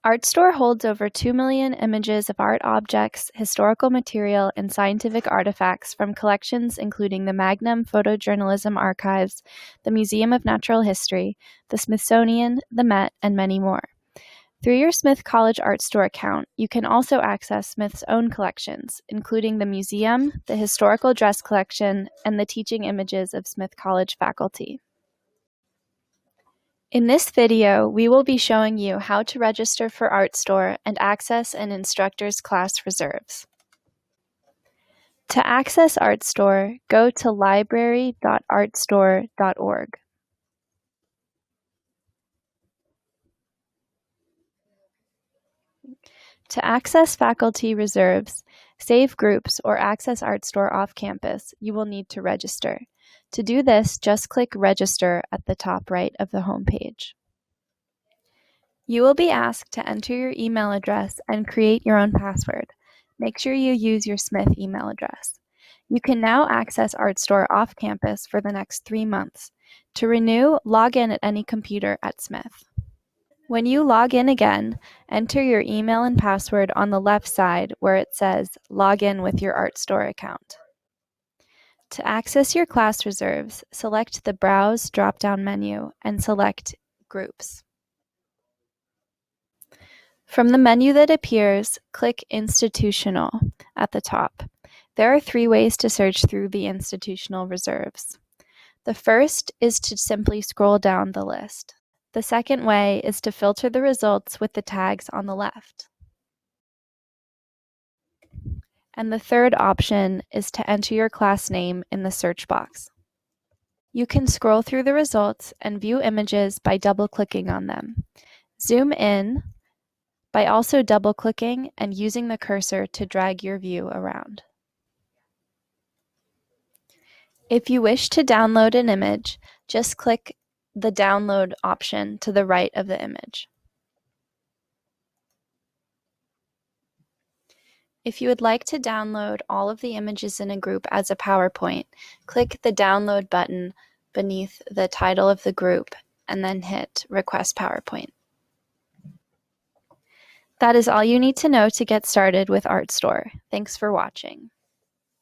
Artstor holds over 2 million images of art objects, historical material, and scientific artifacts from collections including the Magnum Photojournalism Archives, the Museum of Natural History, the Smithsonian, the Met, and many more. Through your Smith College Artstor account, you can also access Smith's own collections, including the museum, the historical dress collection, and the teaching images of Smith College faculty. In this video, we will be showing you how to register for Artstor and access an instructor's class reserves. To access Artstor, go to library.artstor.org. To access faculty reserves, save groups, or access Artstor off campus, you will need to register. To do this, just click Register at the top right of the home page. You will be asked to enter your email address and create your own password. Make sure you use your Smith email address. You can now access Artstor off campus for the next 3 months. To renew, log in at any computer at Smith. When you log in again, enter your email and password on the left side where it says Log in with your Artstor account. To access your class reserves, select the Browse drop-down menu and select Groups. From the menu that appears, click Institutional at the top. There are 3 ways to search through the institutional reserves. The first is to simply scroll down the list. The second way is to filter the results with the tags on the left. And the third option is to enter your class name in the search box. You can scroll through the results and view images by double-clicking on them. Zoom in by also double-clicking and using the cursor to drag your view around. If you wish to download an image, just click the Download option to the right of the image. If you would like to download all of the images in a group as a PowerPoint, click the Download button beneath the title of the group and then hit Request PowerPoint. That is all you need to know to get started with Artstor. Thanks for watching.